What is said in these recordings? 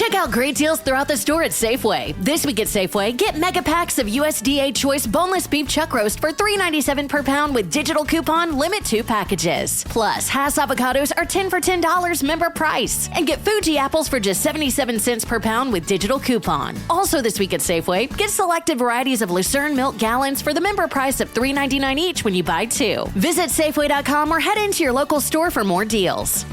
Check out great deals throughout the store at Safeway. This week at Safeway, get mega packs of USDA Choice boneless beef chuck roast for $3.97 per pound with digital coupon, limit 2 packages. Plus, Hass avocados are 10 for $10 member price. And get Fuji apples for just 77 cents per pound with digital coupon. Also this week at Safeway, get selected varieties of Lucerne milk gallons for the member price of $3.99 each when you buy 2. Visit Safeway.com or head into your local store for more deals.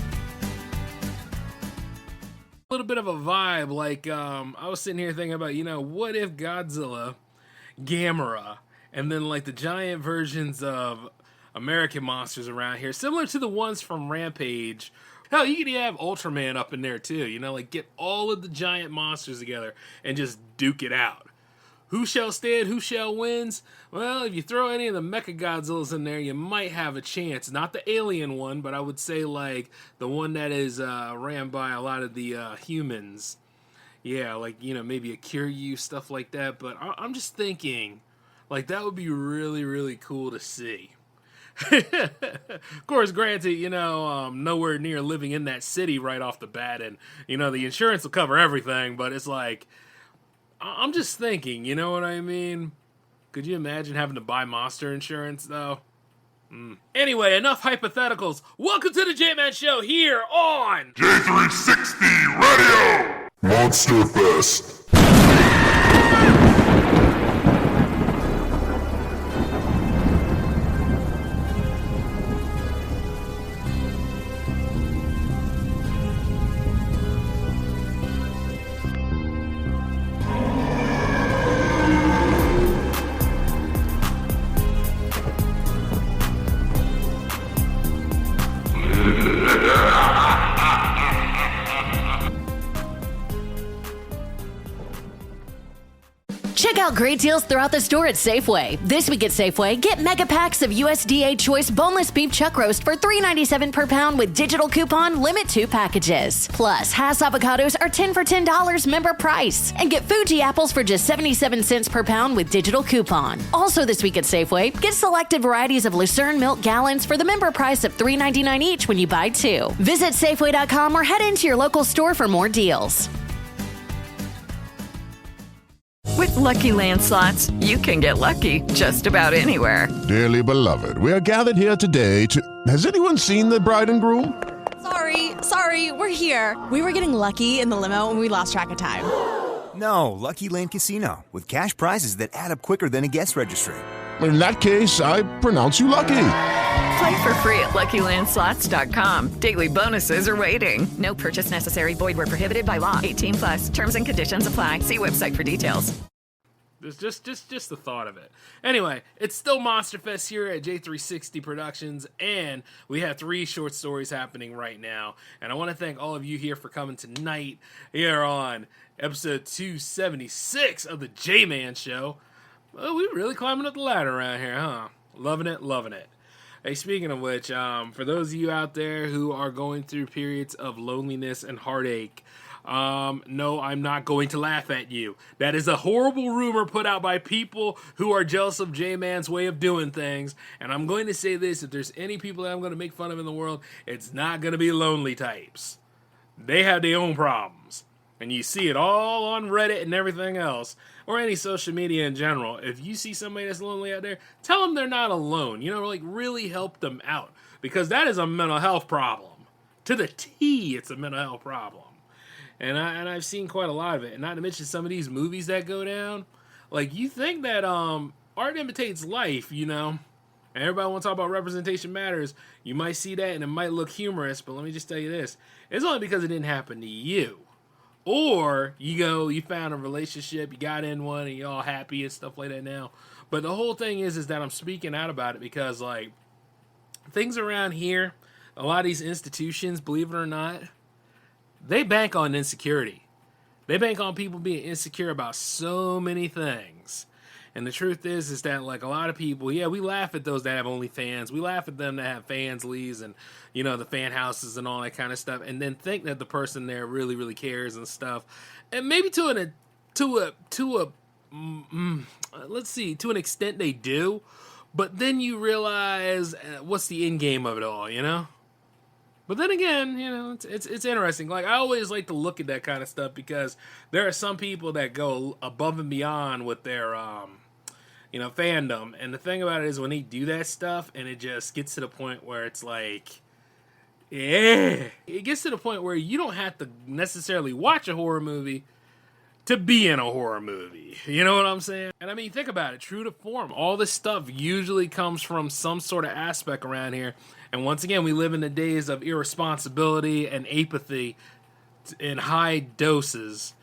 A little bit of a vibe, like I was sitting here thinking about, what if Godzilla, Gamera, and then like the giant versions of American monsters around here, similar to the ones from Rampage. Hell, you could even have Ultraman up in there too, like get all of the giant monsters together and just duke it out. Who shall stand, who shall wins? Well, if you throw any of the Mechagodzillas in there, you might have a chance. Not the alien one, but I would say like the one that is ran by a lot of the humans. Yeah, like, maybe a Kiryu, stuff like that. But I'm just thinking, like, that would be really, really cool to see. Of course, granted, nowhere near living in that city right off the bat. And, the insurance will cover everything, but it's like, I'm just thinking, you know what I mean? Could you imagine having to buy monster insurance, though? Anyway, enough hypotheticals. Welcome to the J-Man Show here on J360 Radio! Monster Fest. Check out great deals throughout the store at Safeway. This week at Safeway, get mega packs of USDA Choice boneless beef chuck roast for $3.97 per pound with digital coupon, limit 2 packages. Plus, Hass avocados are 10 for $10 member price. And get Fuji apples for just 77 cents per pound with digital coupon. Also this week at Safeway, get selected varieties of Lucerne milk gallons for the member price of $3.99 each when you buy 2. Visit Safeway.com or head into your local store for more deals. With Lucky Land Slots, you can get lucky just about anywhere. Dearly beloved, we are gathered here today to... Has anyone seen the bride and groom? Sorry, we're here. We were getting lucky in the limo and we lost track of time. No, Lucky Land Casino, with cash prizes that add up quicker than a guest registry. In that case, I pronounce you lucky. Play for free at LuckyLandSlots.com. Daily bonuses are waiting. No purchase necessary. Void where prohibited by law. 18 plus. Terms and conditions apply. See website for details. There's just the thought of it. Anyway, it's still Monster Fest here at J360 Productions, and we have 3 short stories happening right now. And I want to thank all of you here for coming tonight here on episode 276 of the J-Man Show. Well, we're really climbing up the ladder around here, huh? Loving it. Hey, speaking of which, for those of you out there who are going through periods of loneliness and heartache, no, I'm not going to laugh at you. That is a horrible rumor put out by people who are jealous of J-Man's way of doing things. And I'm going to say this, if there's any people that I'm going to make fun of in the world, it's not going to be lonely types. They have their own problems. And you see it all on Reddit and everything else, or any social media in general. If you see somebody that's lonely out there, tell them they're not alone. Really help them out. Because that is a mental health problem. To the T, it's a mental health problem. And I've seen quite a lot of it. And not to mention some of these movies that go down. Like, you think that art imitates life, And everybody wants to talk about representation matters. You might see that and it might look humorous, but let me just tell you this. It's only because it didn't happen to you. Or you found a relationship, you got in one, and you're all happy and stuff like that now. But the whole thing is that I'm speaking out about it because, like, things around here, a lot of these institutions, believe it or not, they bank on insecurity. They bank on people being insecure about so many things. And the truth is that, like, a lot of people, we laugh at those that have OnlyFans. We laugh at them that have Fansleys and, the fan houses and all that kind of stuff. And then think that the person there really, really cares and stuff. And maybe to an extent they do. But then you realize what's the end game of it all, But then again, it's interesting. Like, I always like to look at that kind of stuff because there are some people that go above and beyond with their fandom. And the thing about it is when they do that stuff and it just gets to the point where it's like, yeah, it gets to the point where you don't have to necessarily watch a horror movie to be in a horror movie. You know what I'm saying? And I mean, think about it. True to form, all this stuff usually comes from some sort of aspect around here. And once again, we live in the days of irresponsibility and apathy in high doses.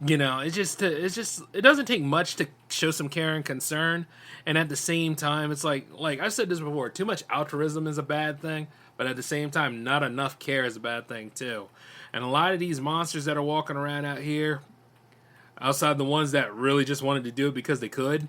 It doesn't take much to show some care and concern. And at the same time, it's like I've said this before, too much altruism is a bad thing. But at the same time, not enough care is a bad thing too. And a lot of these monsters that are walking around out here, outside the ones that really just wanted to do it because they could,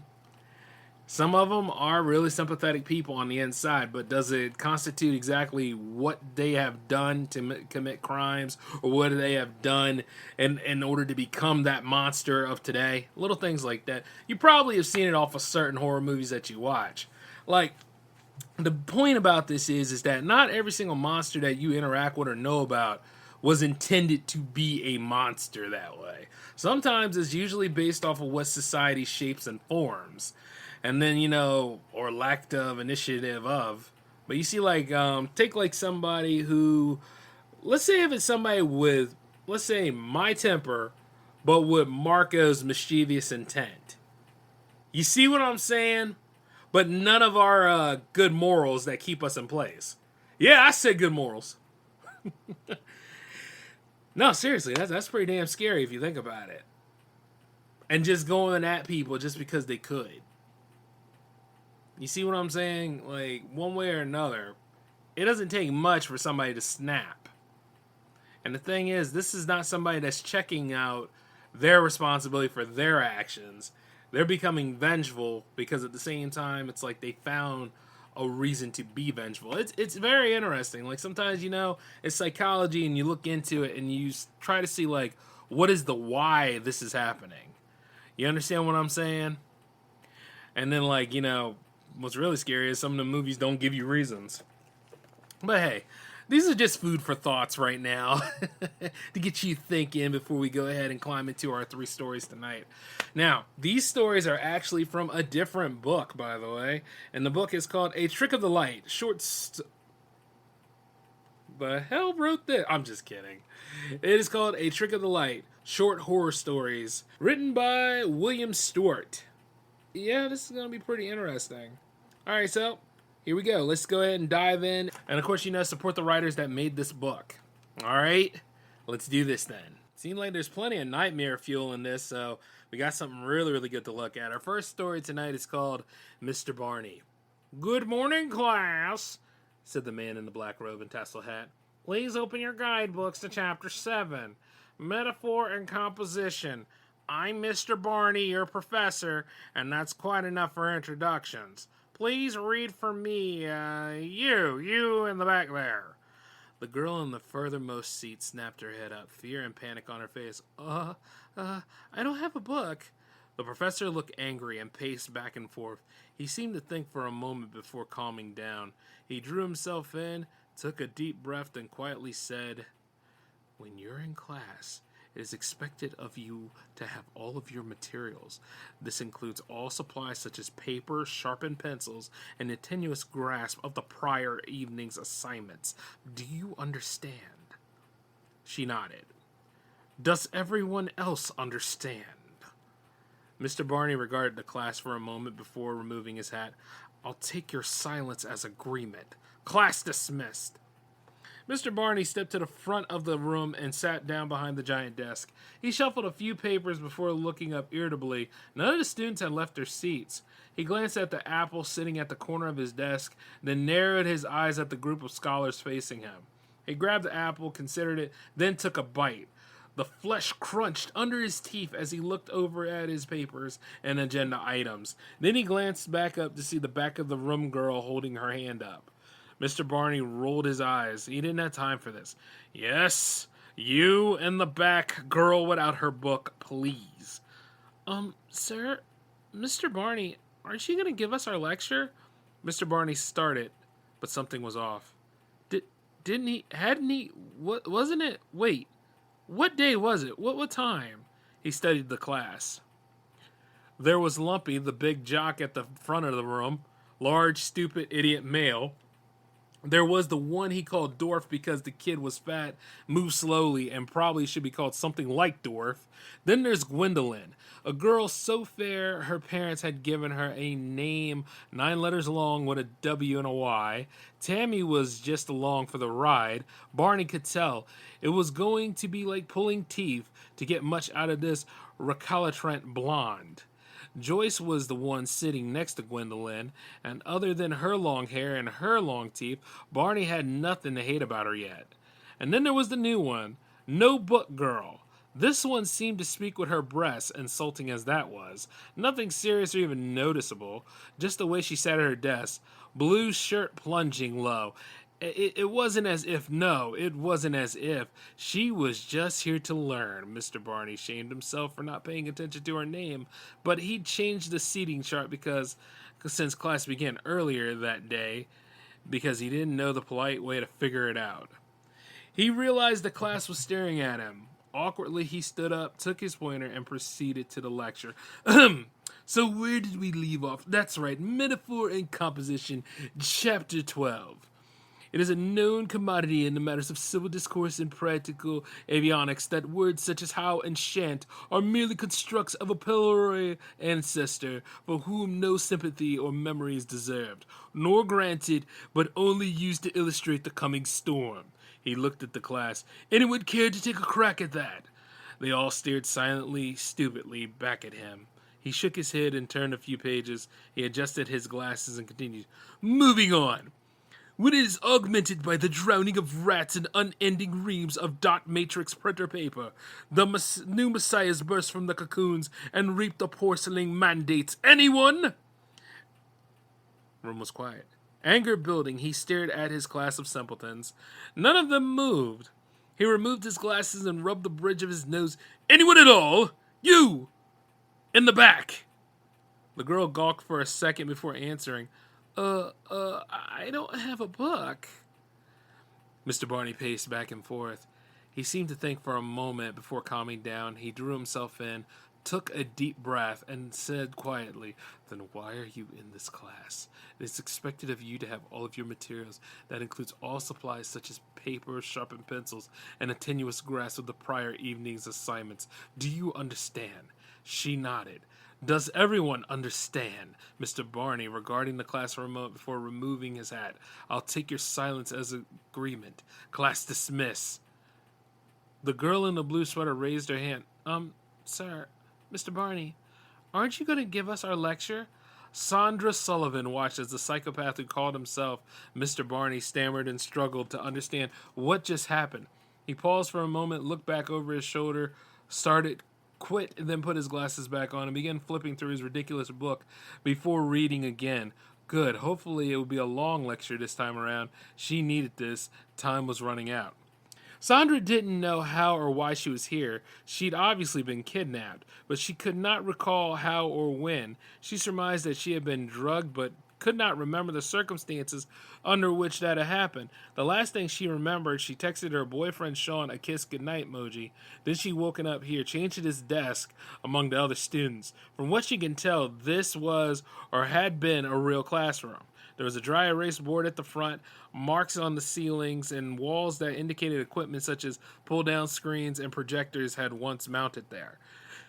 some of them are really sympathetic people on the inside, but does it constitute exactly what they have done to commit crimes, or what they have done in order to become that monster of today? Little things like that. You probably have seen it off of certain horror movies that you watch. Like, the point about this is that not every single monster that you interact with or know about was intended to be a monster that way. Sometimes it's usually based off of what society shapes and forms. And then, or lack of initiative of. But you see, like, take like somebody who, let's say if it's somebody with, let's say, my temper, but with Marco's mischievous intent. You see what I'm saying? But none of our good morals that keep us in place. Yeah, I said good morals. No, seriously, that's pretty damn scary if you think about it. And just going at people just because they could. You see what I'm saying? Like, one way or another, it doesn't take much for somebody to snap. And the thing is, this is not somebody that's checking out their responsibility for their actions. They're becoming vengeful because at the same time, it's like they found a reason to be vengeful. It's very interesting. Like, sometimes, it's psychology and you look into it and you try to see, like, what is the why this is happening? You understand what I'm saying? And then, like, what's really scary is some of the movies don't give you reasons. But hey, these are just food for thoughts right now to get you thinking before we go ahead and climb into our 3 stories tonight. Now, these stories are actually from a different book, by the way. And the book is called A Trick of the Light. The hell wrote this? I'm just kidding. It is called A Trick of the Light, Short Horror Stories, written by William Stuart. Yeah, this is going to be pretty interesting. Alright, so here we go. Let's go ahead and dive in. And of course, support the writers that made this book. Alright, let's do this then. Seems like there's plenty of nightmare fuel in this, so we got something really, really good to look at. Our first story tonight is called Mr. Barney. Good morning, class, said the man in the black robe and tassel hat. Please open your guidebooks to Chapter 7, Metaphor and Composition. I'm Mr. Barney, your professor, and that's quite enough for introductions. Please read for me, you in the back there. The girl in the furthermost seat snapped her head up, fear and panic on her face. I don't have a book. The professor looked angry and paced back and forth. He seemed to think for a moment before calming down. He drew himself in, took a deep breath, and quietly said, When you're in class, it is expected of you to have all of your materials. This includes all supplies such as paper, sharpened pencils, and a tenuous grasp of the prior evening's assignments. Do you understand? She nodded. Does everyone else understand? Mr. Barney regarded the class for a moment before removing his hat. I'll take your silence as agreement. Class dismissed. Mr. Barney stepped to the front of the room and sat down behind the giant desk. He shuffled a few papers before looking up irritably. None of the students had left their seats. He glanced at the apple sitting at the corner of his desk, then narrowed his eyes at the group of scholars facing him. He grabbed the apple, considered it, then took a bite. The flesh crunched under his teeth as he looked over at his papers and agenda items. Then he glanced back up to see the back of the room girl holding her hand up. Mr. Barney rolled his eyes. He didn't have time for this. Yes, you in the back, girl without her book, please. Sir, Mr. Barney, aren't you going to give us our lecture? Mr. Barney started, but something was off. Didn't he? Hadn't he? What wasn't it? Wait, what day was it? What time? He studied the class. There was Lumpy, the big jock at the front of the room, large, stupid, idiot male. There was the one he called Dwarf because the kid was fat, moved slowly, and probably should be called something like Dwarf. Then there's Gwendolyn, a girl so fair her parents had given her a name 9 letters long with a W and a Y. Tammy was just along for the ride. Barney could tell it was going to be like pulling teeth to get much out of this recalcitrant blonde. Joyce was the one sitting next to Gwendolyn, and other than her long hair and her long teeth, Barney had nothing to hate about her yet. And then there was the new one, No Book Girl. This one seemed to speak with her breasts, insulting as that was. Nothing serious or even noticeable, just the way she sat at her desk, blue shirt plunging low. It wasn't as if she was just here to learn. Mr. Barney shamed himself for not paying attention to her name, but he'd changed the seating chart since class began earlier that day, because he didn't know the polite way to figure it out. He realized the class was staring at him. Awkwardly, he stood up, took his pointer, and proceeded to the lecture. So where did we leave off? That's right, Metaphor and Composition, Chapter 12. It is a known commodity in the matters of civil discourse and practical avionics that words such as how and shan't are merely constructs of a pilloried ancestor for whom no sympathy or memory is deserved, nor granted, but only used to illustrate the coming storm. He looked at the class. Anyone care to take a crack at that? They all stared silently, stupidly, back at him. He shook his head and turned a few pages. He adjusted his glasses and continued. Moving on. When it is augmented by the drowning of rats and unending reams of dot matrix printer paper, the new messiahs burst from the cocoons and reap the porcelain mandates. Anyone? Room was quiet. Anger building, he stared at his class of simpletons. None of them moved. He removed his glasses and rubbed the bridge of his nose. Anyone at all? You! In the back! The girl gawked for a second before answering. I don't have a book. Mr. Barney paced back and forth. He seemed to think for a moment before calming down. He drew himself in, took a deep breath, and said quietly, Then why are you in this class? It is expected of you to have all of your materials. That includes all supplies such as paper, sharpened pencils, and a tenuous grasp of the prior evening's assignments. Do you understand? She nodded. Does everyone understand? Mr. Barney, regarding the class for a moment before removing his hat. I'll take your silence as agreement. Class dismiss. The girl in the blue sweater raised her hand. Sir, Mr. Barney, aren't you going to give us our lecture? Sandra Sullivan watched as the psychopath who called himself Mr. Barney stammered and struggled to understand what just happened. He paused for a moment, looked back over his shoulder, quit, and then put his glasses back on and began flipping through his ridiculous book before reading again. Good. Hopefully it would be a long lecture this time around. She needed this. Time was running out. Sandra didn't know how or why she was here. She'd obviously been kidnapped, but she could not recall how or when. She surmised that she had been drugged, but could not remember the circumstances under which that had happened. The last thing she remembered, she texted her boyfriend Sean a kiss goodnight emoji. Then she woken up here, changed at his desk among the other students. From what she can tell, this was or had been a real classroom. There was a dry erase board at the front, marks on the ceilings, and walls that indicated equipment such as pull-down screens and projectors had once mounted there.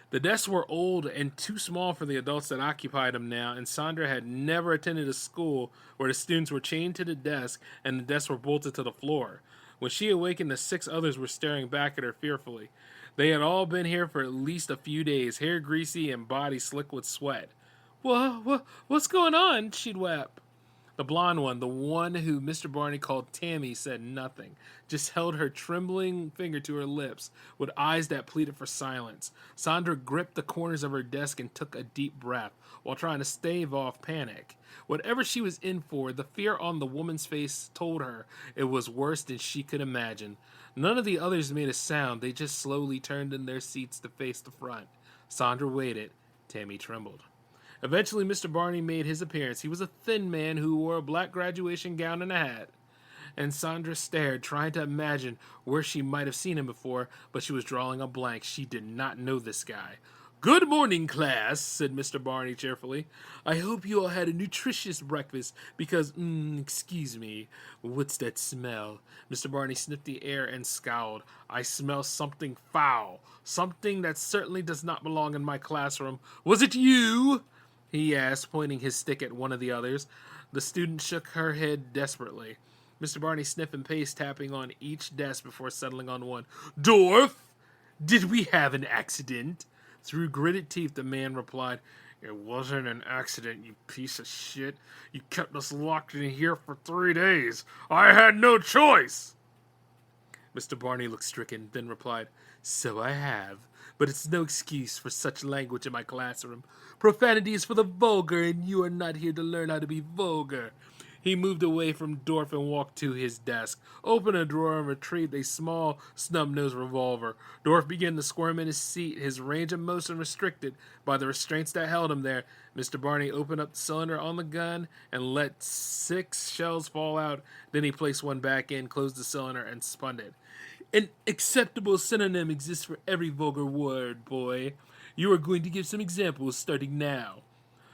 The desks were old and too small for the adults that occupied them now, and Sandra had never attended a school where the students were chained to the desk and the desks were bolted to the floor. When she awakened, the 6 others were staring back at her fearfully. They had all been here for at least a few days, hair greasy and body slick with sweat. What's going on? She'd wept. The blonde one, the one who Mr. Barney called Tammy, said nothing, just held her trembling finger to her lips, with eyes that pleaded for silence. Sandra gripped the corners of her desk and took a deep breath, while trying to stave off panic. Whatever she was in for, the fear on the woman's face told her it was worse than she could imagine. None of the others made a sound, they just slowly turned in their seats to face the front. Sandra waited. Tammy trembled. Eventually, Mr. Barney made his appearance. He was a thin man who wore a black graduation gown and a hat. and Sandra stared, trying to imagine where she might have seen him before, but she was drawing a blank. She did not know this guy. "Good morning, class," said Mr. Barney cheerfully. "I hope you all had a nutritious breakfast because, excuse me, what's that smell?" Mr. Barney sniffed the air and scowled. "I smell something foul, something that certainly does not belong in my classroom. Was it you?" he asked, pointing his stick at one of the others. The student shook her head desperately. Mr. Barney sniffed and paced, tapping on each desk before settling on one. "Dorf, did we have an accident?" Through gritted teeth, the man replied, "It wasn't an accident, you piece of shit. You kept us locked in here for 3 days. I had no choice." Mr. Barney looked stricken, then replied, "So I have, but it's no excuse for such language in my classroom. Profanity is for the vulgar, and you are not here to learn how to be vulgar." He moved away from Dorf and walked to his desk, opened a drawer and retrieved a small, snub-nosed revolver. Dorf began to squirm in his seat, his range of motion restricted by the restraints that held him there. Mr. Barney opened up the cylinder on the gun and let 6 shells fall out. Then he placed one back in, closed the cylinder, and spun it. "An acceptable synonym exists for every vulgar word, boy. You are going to give some examples starting now."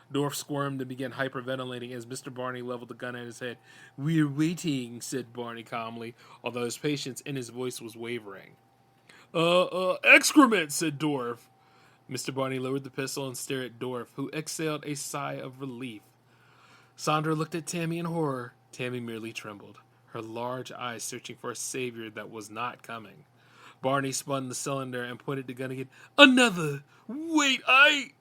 Dorf squirmed and began hyperventilating as Mr. Barney leveled the gun at his head. "We're waiting," said Barney calmly, although his patience in his voice was wavering. Excrement," said Dorf. Mr. Barney lowered the pistol and stared at Dorf, who exhaled a sigh of relief. Sandra looked at Tammy in horror. Tammy merely trembled, her large eyes searching for a savior that was not coming. Barney spun the cylinder and pointed the gun again. "Another! Wait,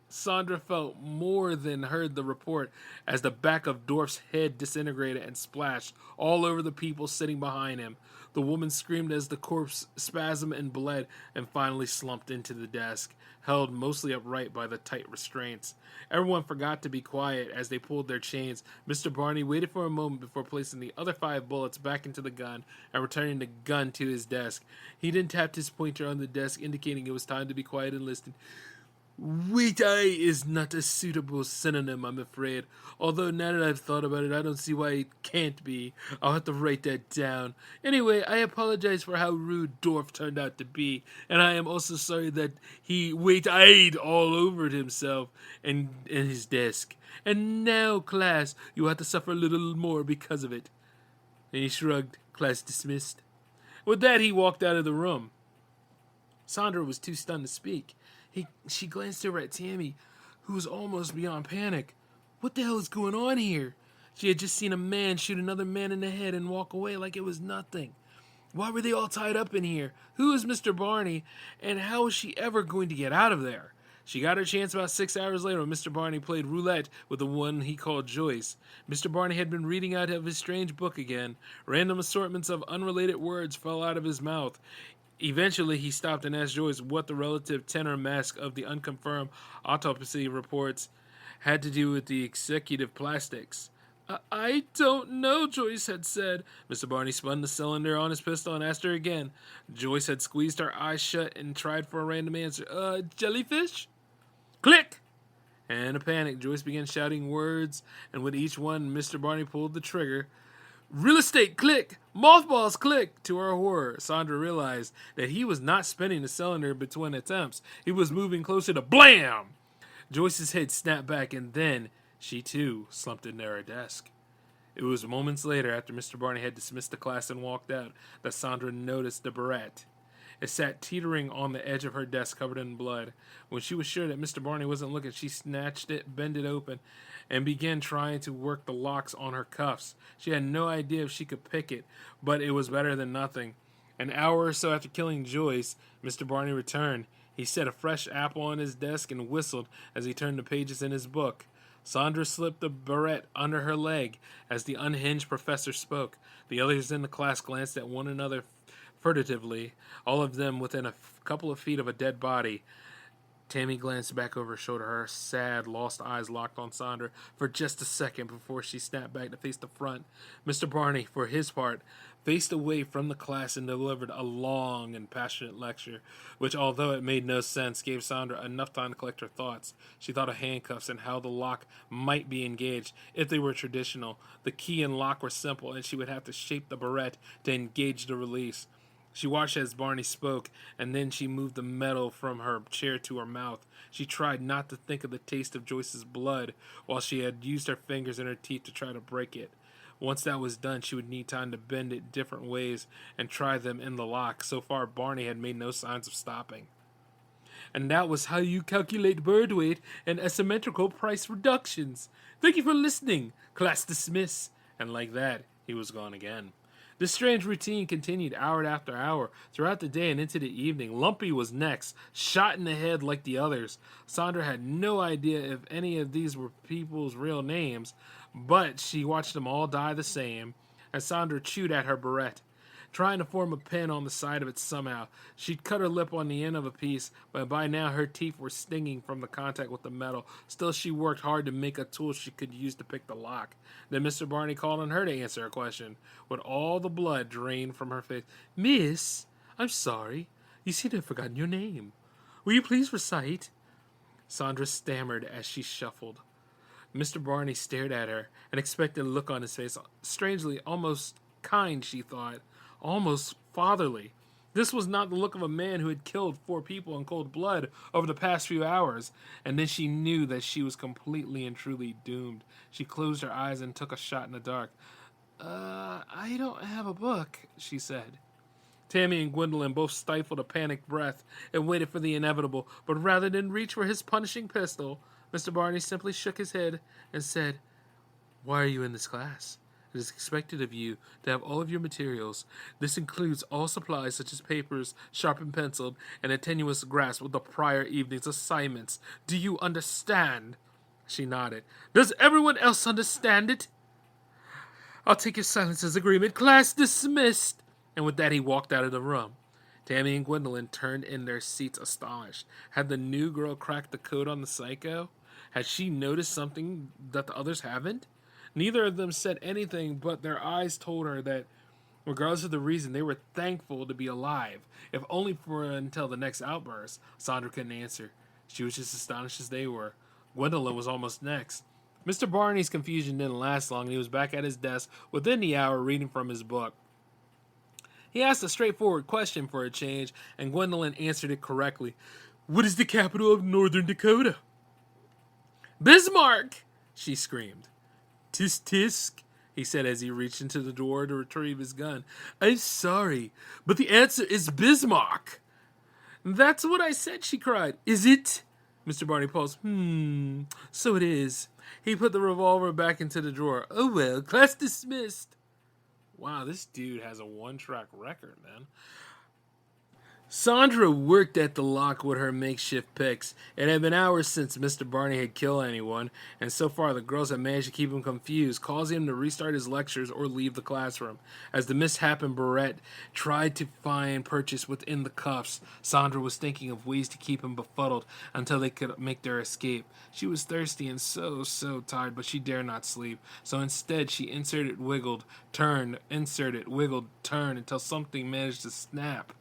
Sandra felt more than heard the report as the back of Dorf's head disintegrated and splashed all over the people sitting behind him. The woman screamed as the corpse spasmed and bled and finally slumped into the desk, held mostly upright by the tight restraints. Everyone forgot to be quiet as they pulled their chains. Mr. Barney waited for a moment before placing the other 5 bullets back into the gun and returning the gun to his desk. He then tapped his pointer on the desk, indicating it was time to be quiet and listen. "Wait, is not a suitable synonym, I'm afraid. Although now that I've thought about it, I don't see why it can't be. I'll have to write that down. Anyway, I apologize for how rude Dorf turned out to be, and I am also sorry that he wait-eyed all over himself and his desk. And now, class, you will have to suffer a little more because of it." And he shrugged. Class dismissed. With that, he walked out of the room. Sandra was too stunned to speak. She glanced over at Tammy, who was almost beyond panic. What the hell is going on here? She had just seen a man shoot another man in the head and walk away like it was nothing. Why were they all tied up in here? Who is Mr. Barney? And how was she ever going to get out of there? She got her chance about 6 hours later when Mr. Barney played roulette with the one he called Joyce. Mr. Barney had been reading out of his strange book again. Random assortments of unrelated words fell out of his mouth. Eventually, he stopped and asked Joyce what the relative tenor mask of the unconfirmed autopsy reports had to do with the executive plastics. I don't know," Joyce had said. Mr. Barney spun the cylinder on his pistol and asked her again. Joyce had squeezed her eyes shut and tried for a random answer. Jellyfish?" Click! And in a panic, Joyce began shouting words, and with each one, Mr. Barney pulled the trigger. "Real estate, click! Mothballs, click!" To her horror, Sandra realized that he was not spinning the cylinder between attempts. He was moving closer to blam! Joyce's head snapped back, and then she, too, slumped into her desk. It was moments later, after Mr. Barney had dismissed the class and walked out, that Sandra noticed the barrette. It sat teetering on the edge of her desk, covered in blood. When she was sure that Mr. Barney wasn't looking, she snatched it, bent it open, and began trying to work the locks on her cuffs. She had no idea if she could pick it, but it was better than nothing. An hour or so after killing Joyce, Mr. Barney returned. He set a fresh apple on his desk and whistled as he turned the pages in his book. Sandra slipped the barrette under her leg as the unhinged professor spoke. The others in the class glanced at one another furtively, all of them within a couple of feet of a dead body. Tammy glanced back over her shoulder, her sad, lost eyes locked on Sandra for just a second before she snapped back to face the front. Mr. Barney, for his part, faced away from the class and delivered a long and passionate lecture, which, although it made no sense, gave Sandra enough time to collect her thoughts. She thought of handcuffs and how the lock might be engaged if they were traditional. The key and lock were simple, and she would have to shape the barrette to engage the release. She watched as Barney spoke, and then she moved the metal from her chair to her mouth. She tried not to think of the taste of Joyce's blood while she had used her fingers and her teeth to try to break it. Once that was done, she would need time to bend it different ways and try them in the lock. So far, Barney had made no signs of stopping. And that was how you calculate bird weight and asymmetrical price reductions. Thank you for listening. Class dismissed. And like that, he was gone again. This strange routine continued hour after hour, throughout the day and into the evening. Lumpy was next, shot in the head like the others. Sandra had no idea if any of these were people's real names, but she watched them all die the same, as Sandra chewed at her barrette, trying to form a pin on the side of it somehow. She'd cut her lip on the end of a piece, but by now her teeth were stinging from the contact with the metal. Still, she worked hard to make a tool she could use to pick the lock. Then Mr. Barney called on her to answer a question, with all the blood drained from her face. "Miss, I'm sorry. You seem to have forgotten your name. Will you please recite?" Sandra stammered as she shuffled. Mr. Barney stared at her, an expectant look on his face. Strangely, almost kind, she thought. Almost fatherly. This was not the look of a man who had killed 4 people in cold blood over the past few hours. And then she knew that she was completely and truly doomed. She closed her eyes and took a shot in the dark. I don't have a book," she said. Tammy and Gwendolyn both stifled a panicked breath and waited for the inevitable, but rather than reach for his punishing pistol, Mr. Barney simply shook his head and said, "Why are you in this class? It is expected of you to have all of your materials. This includes all supplies such as papers, sharpened penciled, and a tenuous grasp of the prior evening's assignments. Do you understand?" She nodded. "Does everyone else understand it?" "I'll take your silence as agreement. Class dismissed." And with that, he walked out of the room. Tammy and Gwendolyn turned in their seats astonished. Had the new girl cracked the code on the psycho? Had she noticed something that the others haven't? Neither of them said anything, but their eyes told her that, regardless of the reason, they were thankful to be alive, if only for until the next outburst. Sandra couldn't answer. She was just as astonished as they were. Gwendolyn was almost next. Mr. Barney's confusion didn't last long, and he was back at his desk within the hour reading from his book. He asked a straightforward question for a change, and Gwendolyn answered it correctly. "What is the capital of Northern Dakota?" "Bismarck!" she screamed. "Tisk tisk," he said as he reached into the drawer to retrieve his gun. "I'm sorry, but the answer is Bismarck." "That's what I said," she cried. "Is it?" Mr. Barney paused. So it is." He put the revolver back into the drawer. "Oh well, class dismissed." Wow, this dude has a one-track record, man. Sandra worked at the lock with her makeshift picks. It had been hours since Mr. Barney had killed anyone, and so far the girls had managed to keep him confused, causing him to restart his lectures or leave the classroom. As the misshapen barrette tried to find purchase within the cuffs, Sandra was thinking of ways to keep him befuddled until they could make their escape. She was thirsty and so tired, but she dared not sleep. So instead, she inserted, wiggled, turned, inserted, wiggled, turned, until something managed to snap.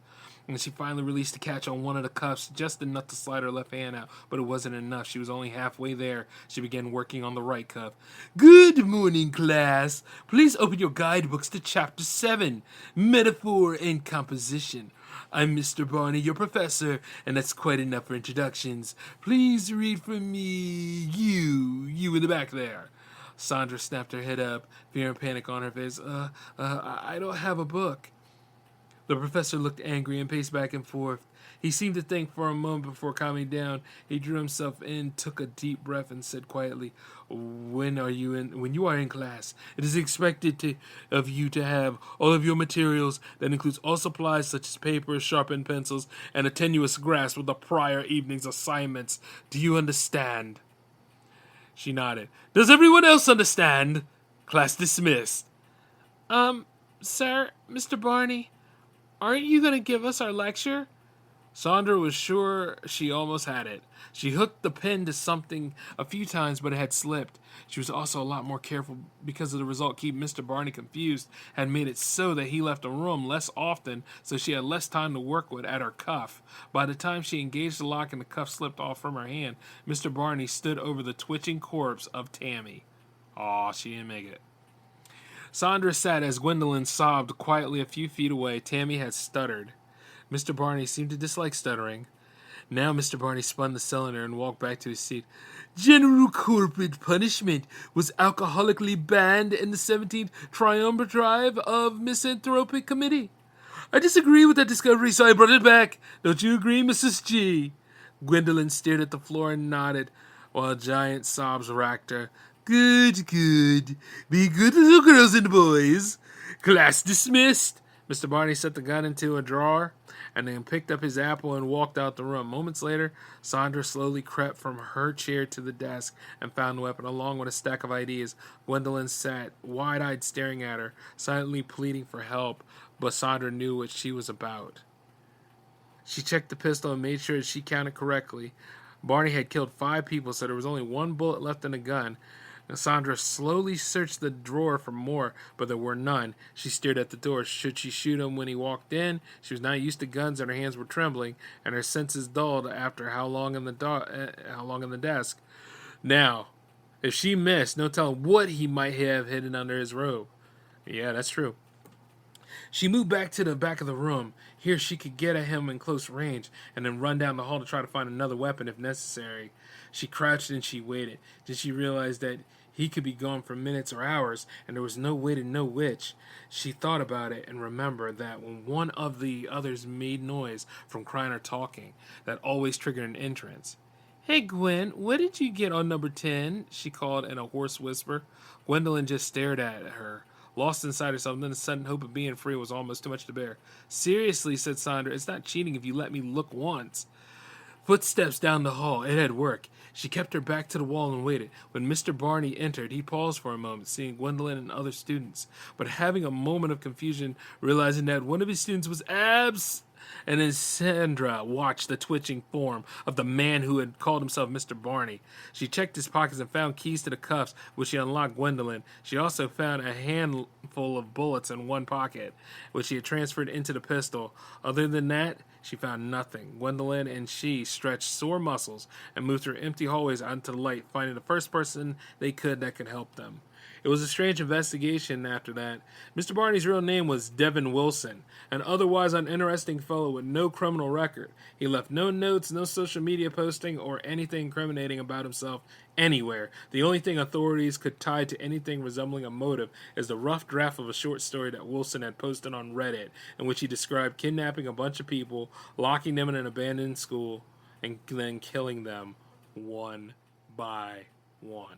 And she finally released the catch on one of the cuffs, just enough to slide her left hand out, but it wasn't enough. She was only halfway there. She began working on the right cuff. "Good morning, class. Please open your guidebooks to Chapter 7, Metaphor and Composition. I'm Mr. Barney, your professor, and that's quite enough for introductions. Please read for me, you in the back there." Sandra snapped her head up, fear and panic on her face. I don't have a book." The professor looked angry and paced back and forth. He seemed to think for a moment before calming down. He drew himself in, took a deep breath, and said quietly, When you are in class, it is expected of you to have all of your materials. That includes all supplies such as paper, sharpened pencils, and a tenuous grasp of the prior evening's assignments. Do you understand?" She nodded. "Does everyone else understand?" Class dismissed. Sir, Mr. Barney, aren't you going to give us our lecture?" Sandra was sure she almost had it. She hooked the pen to something a few times, but it had slipped. She was also a lot more careful because of the result. Keep Mr. Barney confused had made it so that he left the room less often, so she had less time to work with at her cuff. By the time she engaged the lock and the cuff slipped off from her hand, Mr. Barney stood over the twitching corpse of Tammy. Aw, she didn't make it. Sandra sat as Gwendolyn sobbed quietly a few feet away. Tammy had stuttered. Mr. Barney seemed to dislike stuttering. Now Mr. Barney spun the cylinder and walked back to his seat. General corporate punishment was alcoholically banned in the 17th Triumvirate of Misanthropic Committee. I disagree with that discovery, so I brought it back. Don't you agree, Mrs. G? Gwendolyn stared at the floor and nodded, while giant sobs racked her. Good, good. Be good little girls and boys. Class dismissed. Mr. Barney set the gun into a drawer and then picked up his apple and walked out the room. Moments later, Sandra slowly crept from her chair to the desk and found the weapon, along with a stack of ideas. Gwendolyn sat wide-eyed staring at her, silently pleading for help, but Sandra knew what she was about. She checked the pistol and made sure that she counted correctly. Barney had killed 5 people, so there was only 1 bullet left in the gun. Sandra slowly searched the drawer for more, but there were none. She stared at the door. Should she shoot him when he walked in? She was not used to guns, and her hands were trembling, and her senses dulled after how long in the desk. Now, if she missed, no telling what he might have hidden under his robe. Yeah, that's true. She moved back to the back of the room. Here she could get at him in close range, and then run down the hall to try to find another weapon if necessary. She crouched and she waited. Then she realized that he could be gone for minutes or hours, and there was no way to know which. She thought about it and remembered that when one of the others made noise from crying or talking, that always triggered an entrance. Hey, Gwen, what did you get on number 10? She called in a hoarse whisper. Gwendolyn just stared at her, lost inside herself, and then the sudden hope of being free was almost too much to bear. Seriously, said Sandra, it's not cheating if you let me look once. Footsteps down the hall. It had worked. She kept her back to the wall and waited. When Mr. Barney entered, he paused for a moment, seeing Gwendolyn and other students, but having a moment of confusion, realizing that one of his students was and then Sandra watched the twitching form of the man who had called himself Mr. Barney. She checked his pockets and found keys to the cuffs, which she unlocked Gwendolyn. She also found a handful of bullets in one pocket, which she had transferred into the pistol. Other than that, she found nothing. Gwendolyn and she stretched sore muscles and moved through empty hallways out into the light, finding the first person they could that could help them. It was a strange investigation after that. Mr. Barney's real name was Devin Wilson, an otherwise uninteresting fellow with no criminal record. He left no notes, no social media posting, or anything incriminating about himself anywhere. The only thing authorities could tie to anything resembling a motive is the rough draft of a short story that Wilson had posted on Reddit, in which he described kidnapping a bunch of people, locking them in an abandoned school, and then killing them one by one.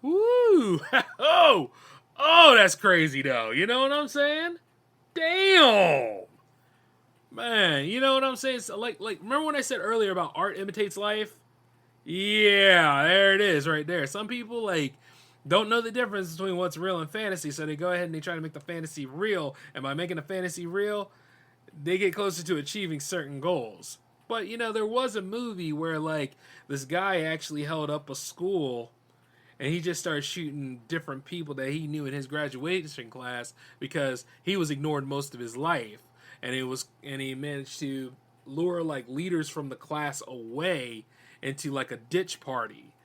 Woo! Oh, that's crazy, though. You know what I'm saying? Damn! Man, you know what I'm saying? So, like, remember when I said earlier about art imitates life? Yeah, there it is right there. Some people, don't know the difference between what's real and fantasy, so they go ahead and they try to make the fantasy real, and by making the fantasy real, they get closer to achieving certain goals. But, there was a movie where, this guy actually held up a school, and he just started shooting different people that he knew in his graduation class because he was ignored most of his life. And he managed to lure leaders from the class away into a ditch party.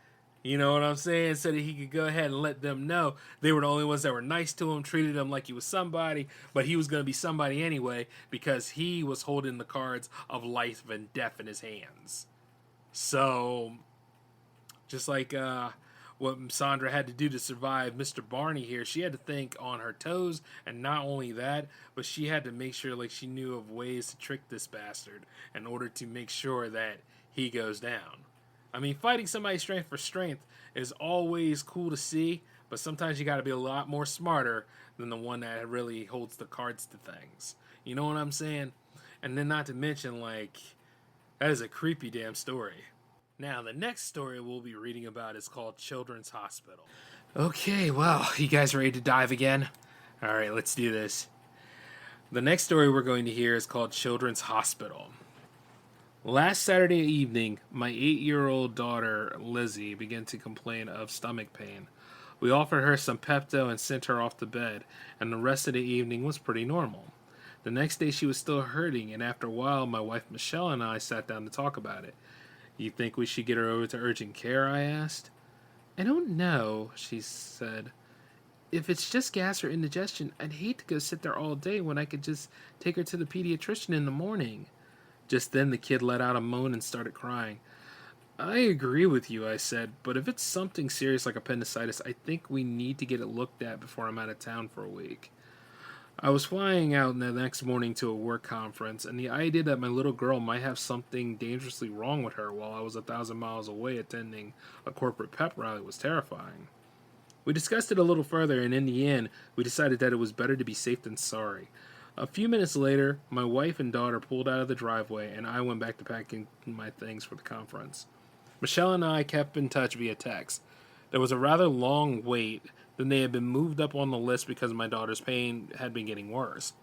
You know what I'm saying? So that he could go ahead and let them know they were the only ones that were nice to him, treated him like he was somebody, but he was going to be somebody anyway because he was holding the cards of life and death in his hands. So, just like what Sandra had to do to survive Mr. Barney here, she had to think on her toes, and not only that, but she had to make sure she knew of ways to trick this bastard in order to make sure that he goes down. I mean, fighting somebody strength for strength is always cool to see, but sometimes you got to be a lot more smarter than the one that really holds the cards to things. You know what I'm saying? And then not to mention, that is a creepy damn story. Now, the next story we'll be reading about is called Children's Hospital. Okay, well, you guys ready to dive again? All right, let's do this. The next story we're going to hear is called Children's Hospital. Last Saturday evening, my 8-year-old daughter, Lizzie, began to complain of stomach pain. We offered her some Pepto and sent her off to bed, and the rest of the evening was pretty normal. The next day she was still hurting, and after a while my wife Michelle and I sat down to talk about it. You think we should get her over to urgent care? I asked. I don't know, she said. If it's just gas or indigestion, I'd hate to go sit there all day when I could just take her to the pediatrician in the morning. Just then the kid let out a moan and started crying. I agree with you, I said, but if it's something serious like appendicitis, I think we need to get it looked at before I'm out of town for a week. I was flying out the next morning to a work conference, and the idea that my little girl might have something dangerously wrong with her while I was 1,000 miles away attending a corporate pep rally was terrifying. We discussed it a little further, and in the end, we decided that it was better to be safe than sorry. A few minutes later, my wife and daughter pulled out of the driveway, and I went back to packing my things for the conference. Michelle and I kept in touch via text. There was a rather long wait, then they had been moved up on the list because my daughter's pain had been getting worse.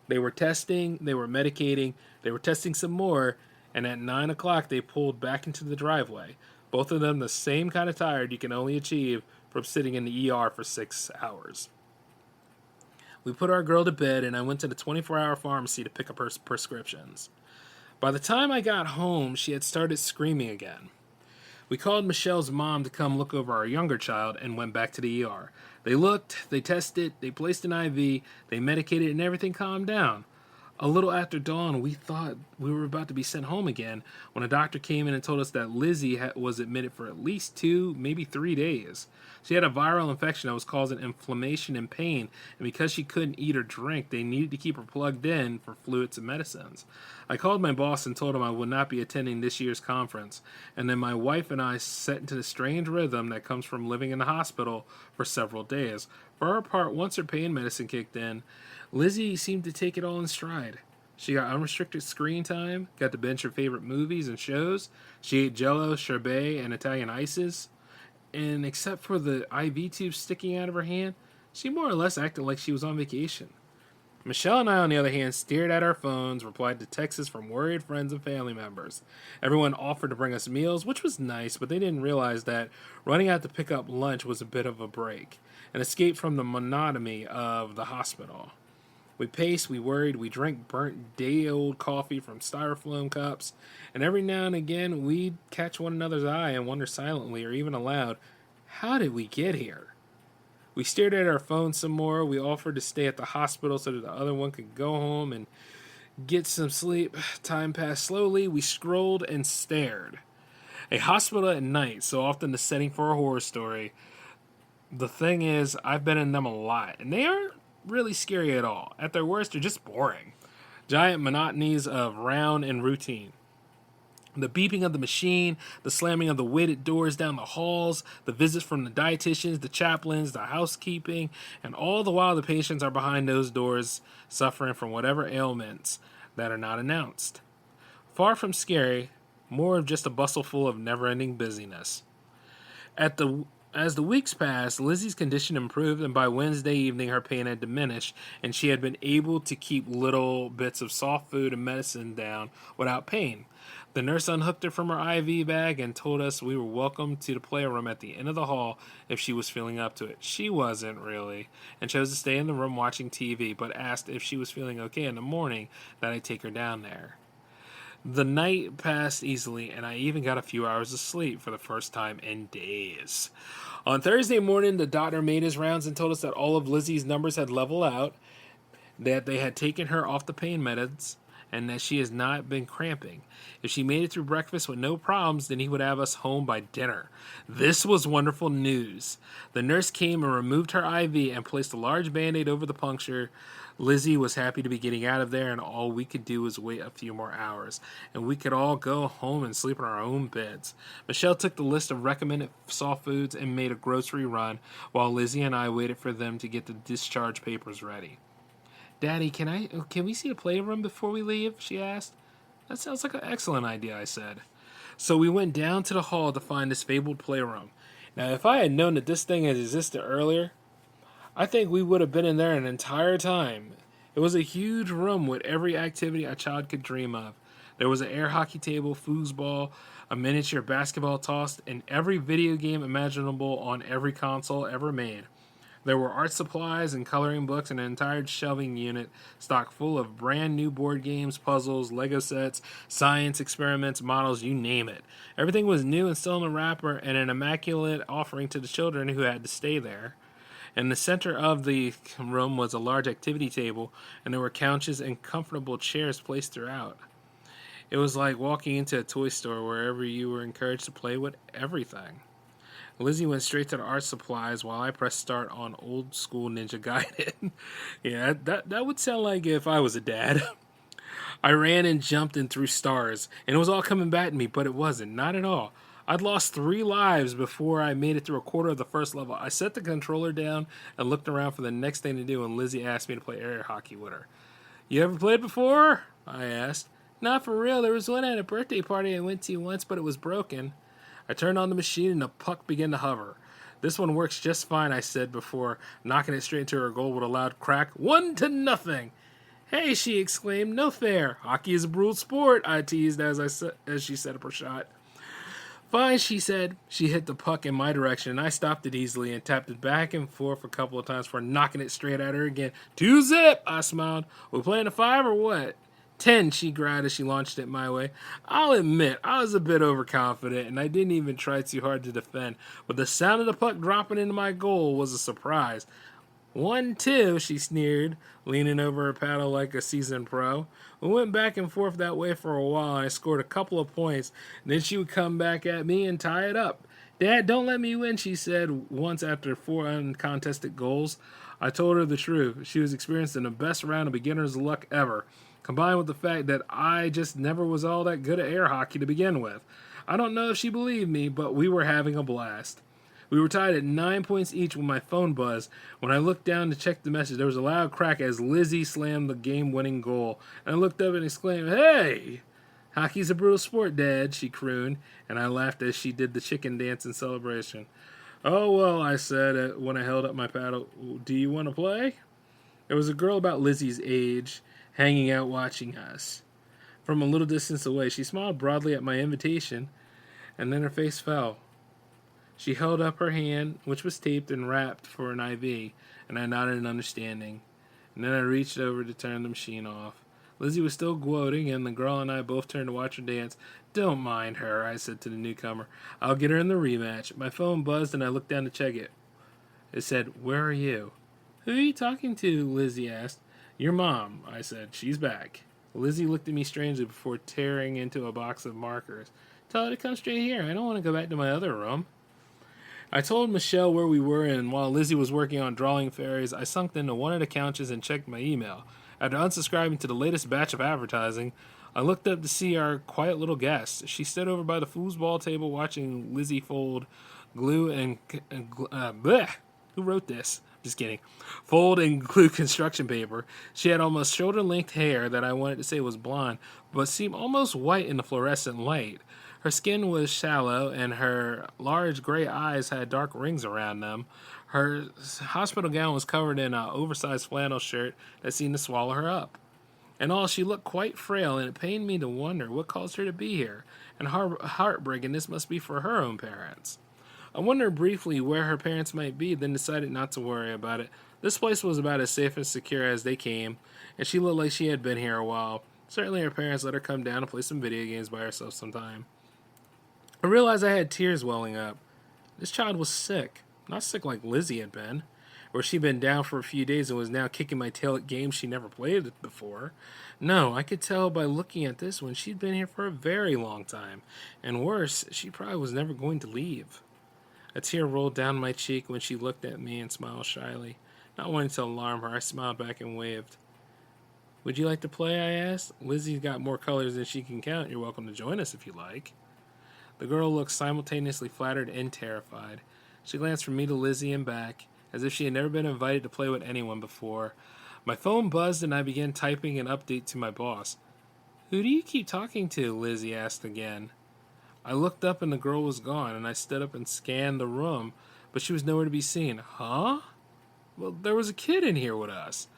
They were testing, they were medicating, they were testing some more, and at 9 o'clock they pulled back into the driveway. Both of them the same kind of tired you can only achieve from sitting in the ER for 6 hours. We put our girl to bed, and I went to the 24-hour pharmacy to pick up her prescriptions. By the time I got home, she had started screaming again. We called Michelle's mom to come look over our younger child and went back to the ER. They looked, they tested, they placed an IV, they medicated, and everything calmed down. A little after dawn, we thought we were about to be sent home again when a doctor came in and told us that Lizzie was admitted for at least 2, maybe 3 days. She had a viral infection that was causing inflammation and pain, and because she couldn't eat or drink, they needed to keep her plugged in for fluids and medicines. I called my boss and told him I would not be attending this year's conference, and then my wife and I set into the strange rhythm that comes from living in the hospital for several days. For her part, once her pain medicine kicked in, Lizzie seemed to take it all in stride. She got unrestricted screen time, got to binge her favorite movies and shows. She ate Jell-O, sherbet, and Italian ices. And except for the IV tube sticking out of her hand, she more or less acted like she was on vacation. Michelle and I, on the other hand, stared at our phones, replied to texts from worried friends and family members. Everyone offered to bring us meals, which was nice, but they didn't realize that running out to pick up lunch was a bit of a break, an escape from the monotony of the hospital. We paced, we worried, we drank burnt day-old coffee from styrofoam cups, and every now and again we'd catch one another's eye and wonder silently or even aloud, how did we get here? We stared at our phones some more. We offered to stay at the hospital so that the other one could go home and get some sleep. Time passed slowly. We scrolled and stared. A hospital at night, so often the setting for a horror story. The thing is, I've been in them a lot, and they aren't really scary at all. At their worst, they're just boring. Giant monotonies of round and routine. The beeping of the machine, the slamming of the weighted doors down the halls, the visits from the dietitians, the chaplains, the housekeeping, and all the while the patients are behind those doors suffering from whatever ailments that are not announced. Far from scary, more of just a bustle full of never-ending busyness. As the weeks passed, Lizzie's condition improved, and by Wednesday evening her pain had diminished, and she had been able to keep little bits of soft food and medicine down without pain. The nurse unhooked her from her IV bag and told us we were welcome to the playroom at the end of the hall if she was feeling up to it. She wasn't, really, and chose to stay in the room watching TV, but asked if she was feeling okay in the morning that I'd take her down there. The night passed easily, and I even got a few hours of sleep for the first time in days. On Thursday morning, the doctor made his rounds and told us that all of Lizzie's numbers had leveled out, that they had taken her off the pain meds, and that she has not been cramping. If she made it through breakfast with no problems, then he would have us home by dinner. This was wonderful news. The nurse came and removed her IV and placed a large Band-Aid over the puncture. Lizzie was happy to be getting out of there, and all we could do was wait a few more hours, and we could all go home and sleep in our own beds. Michelle took the list of recommended soft foods and made a grocery run, while Lizzie and I waited for them to get the discharge papers ready. Daddy, can we see the playroom before we leave? She asked. That sounds like an excellent idea, I said. So we went down to the hall to find this fabled playroom. Now, if I had known that this thing had existed earlier, I think we would have been in there an entire time. It was a huge room with every activity a child could dream of. There was an air hockey table, foosball, a miniature basketball tossed, and every video game imaginable on every console ever made. There were art supplies and coloring books and an entire shelving unit stocked full of brand new board games, puzzles, Lego sets, science experiments, models, you name it. Everything was new and still in the wrapper and an immaculate offering to the children who had to stay there. In the center of the room was a large activity table, and there were couches and comfortable chairs placed throughout. It was like walking into a toy store wherever you were encouraged to play with everything. Lizzie went straight to the art supplies while I pressed start on Old School Ninja Gaiden. Yeah, that would sound like if I was a dad. I ran and jumped and threw stars, and it was all coming back to me, but it wasn't. Not at all. I'd lost 3 lives before I made it through a quarter of the first level. I set the controller down and looked around for the next thing to do, and Lizzie asked me to play air hockey with her. You ever played before? I asked. Not for real. There was one at a birthday party I went to once, but it was broken. I turned on the machine and the puck began to hover. This one works just fine, I said before knocking it straight into her goal with a loud crack. 1-0. Hey, she exclaimed, no fair. Hockey is a brutal sport, I teased as she set up her shot. Fine, she said. She hit the puck in my direction, and I stopped it easily and tapped it back and forth a couple of times before knocking it straight at her again. 2-0, I smiled. We playing a 5 or what? 10, she cried as she launched it my way. I'll admit, I was a bit overconfident, and I didn't even try too hard to defend, but the sound of the puck dropping into my goal was a surprise. 1-2, she sneered, leaning over her paddle like a seasoned pro. We went back and forth that way for a while, and I scored a couple of points, and then she would come back at me and tie it up. Dad, don't let me win, she said once after 4 uncontested goals. I told her the truth. She was experiencing the best round of beginner's luck ever, combined with the fact that I just never was all that good at air hockey to begin with. I don't know if she believed me, but we were having a blast. We were tied at 9 points each when my phone buzzed. When I looked down to check the message, there was a loud crack as Lizzie slammed the game-winning goal. And I looked up and exclaimed, "Hey! Hockey's a brutal sport, Dad," she crooned, and I laughed as she did the chicken dance in celebration. "Oh, well," I said when I held up my paddle, "do you want to play?" There was a girl about Lizzie's age hanging out watching us. From a little distance away, she smiled broadly at my invitation, and then her face fell. She held up her hand, which was taped and wrapped for an IV, and I nodded in understanding. And then I reached over to turn the machine off. Lizzie was still gloating, and the girl and I both turned to watch her dance. "Don't mind her," I said to the newcomer. "I'll get her in the rematch." My phone buzzed, and I looked down to check it. It said, "Where are you?" "Who are you talking to?" Lizzie asked. "Your mom," I said. "She's back." Lizzie looked at me strangely before tearing into a box of markers. "Tell her to come straight here. I don't want to go back to my other room." I told Michelle where we were, and while Lizzie was working on drawing fairies, I sunk into one of the couches and checked my email. After unsubscribing to the latest batch of advertising, I looked up to see our quiet little guest. She stood over by the foosball table watching Lizzie fold glue and bleh. Who wrote this? Just kidding. Fold and glue construction paper. She had almost shoulder-length hair that I wanted to say was blonde, but seemed almost white in the fluorescent light. Her skin was shallow, and her large gray eyes had dark rings around them. Her hospital gown was covered in an oversized flannel shirt that seemed to swallow her up. In all, she looked quite frail, and it pained me to wonder what caused her to be here, and heartbreaking this must be for her own parents. I wondered briefly where her parents might be, then decided not to worry about it. This place was about as safe and secure as they came, and she looked like she had been here a while. Certainly her parents let her come down and play some video games by herself sometime. I realized I had tears welling up. This child was sick. Not sick like Lizzie had been, or she'd been down for a few days and was now kicking my tail at games she never played before. No, I could tell by looking at this one she'd been here for a very long time, and worse, she probably was never going to leave. A tear rolled down my cheek when she looked at me and smiled shyly. Not wanting to alarm her, I smiled back and waved. "Would you like to play?" I asked. "Lizzie's got more colors than she can count. You're welcome to join us if you like." The girl looked simultaneously flattered and terrified. She glanced from me to Lizzie and back, as if she had never been invited to play with anyone before. My phone buzzed and I began typing an update to my boss. "Who do you keep talking to?" Lizzie asked again. I looked up and the girl was gone, and I stood up and scanned the room, but she was nowhere to be seen. Huh? Well, there was a kid in here with us.